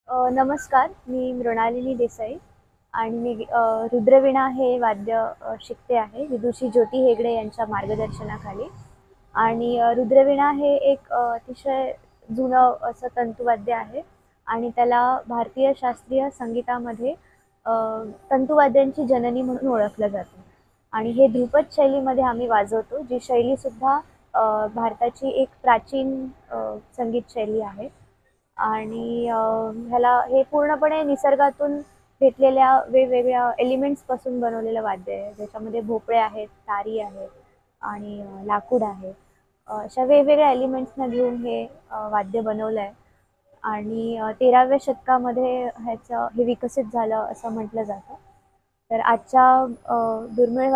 नमस्कार, मी मृणालिनी देसाई आणि मी रुद्रवीणा हे वाद्य शिकते आहे विदुषी ज्योती हेगडे यांच्या मार्गदर्शनाखाली. आणि रुद्रवीणा हे एक अतिशय जुनं असं तंतुवाद्य आहे आणि त्याला भारतीय शास्त्रीय संगीतामध्ये तंतुवाद्यांची जननी म्हणून ओळखलं जातं. आणि हे ध्रुपद शैलीमध्ये आम्ही वाजवतो, जी शैलीसुद्धा भारताची एक प्राचीन संगीत शैली आहे. आणि ह्याला हे पूर्णपणे निसर्गातून घेतलेल्या वेगवेगळ्या एलिमेंट्सपासून बनवलेलं वाद्य आहे, ज्याच्यामध्ये भोपळे आहेत, तारी आहेत आणि लाकूड आहे. अशा वेगवेगळ्या एलिमेंट्सना घेऊन हे वाद्य बनवलं आहे. आणि 13व्या शतकामध्ये हे विकसित झालं असं म्हटलं जातं. तर आजच्या दुर्मिळ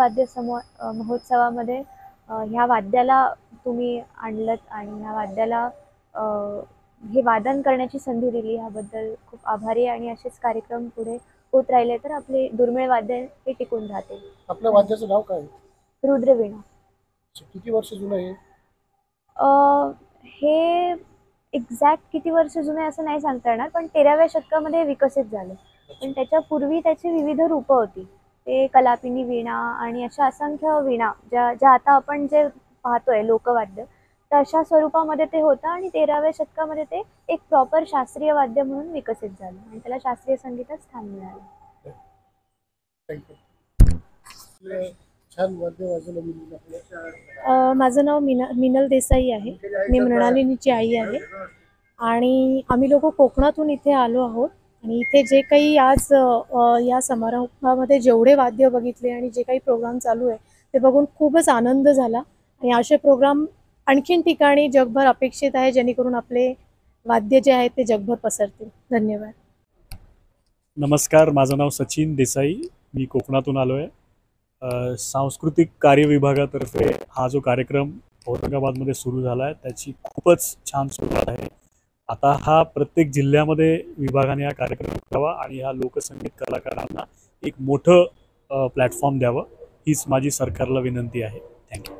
महोत्सवामध्ये ह्या वाद्याला तुम्ही आणलंत आणि ह्या वाद्याला हे वादन करण्याची संधी दिली, ह्याबद्दल खूप आभारी आहे. आणि असेच कार्यक्रम पुढे होत राहिले तर आपले दुर्मिळ वाद्य हे टिकून राहतील. आपल्या वाद्याचं नाव काय? रुद्रवीणा. किती वर्ष जुनं आहे? हे एक्झॅक्ट किती वर्ष जुनं आहे असं नाही सांगता येणार, पण 13व्या शतकामध्ये विकसित झालं. पण त्याच्यापूर्वी त्याची विविध रूपं होती. ते कलापिनी वीणा आणि अशा असंख्य वीणा ज्या आता आपण जे पाहतोय लोकवाद्य, तर अशा स्वरूपामध्ये ते होतं. आणि 13व्या शतकामध्ये ते एक प्रॉपर शास्त्रीय वाद्य म्हणून विकसित झालं आणि त्याला शास्त्रीय संगीतात स्थान मिळालं. छान वाद्य वाजवलं. माझं नाव मिनल देसाई आहे. मी मृणालिनीची आई आहे आणि आम्ही लोक कोकणातून इथे आलो आहोत. आणि इथे जे काही आज या समारंभामध्ये जेवढे वाद्य बघितले आणि जे काही प्रोग्राम चालू आहे ते बघून खूपच आनंद झाला. आणि असे प्रोग्राम आणखीन ठिकाणी जगभर अपेक्षित आहे, जेणेकरून आपले वाद्य जे आहेत ते जगभर पसरतील. धन्यवाद. नमस्कार, माझं नाव सचिन देसाई. मी कोकणातून आलो आहे. सांस्कृतिक कार्य विभागातर्फे हा जो कार्यक्रम औरंगाबादमध्ये सुरू झाला आहे त्याची खूपच छान सुरुवात आहे. आता हा प्रत्येक जिल्ह्यामध्ये विभागाने हा कार्यक्रम करावा आणि ह्या लोकसंगीत कलाकारांना एक मोठं प्लॅटफॉर्म द्यावं, हीच माझी सरकारला विनंती आहे. थँक्यू.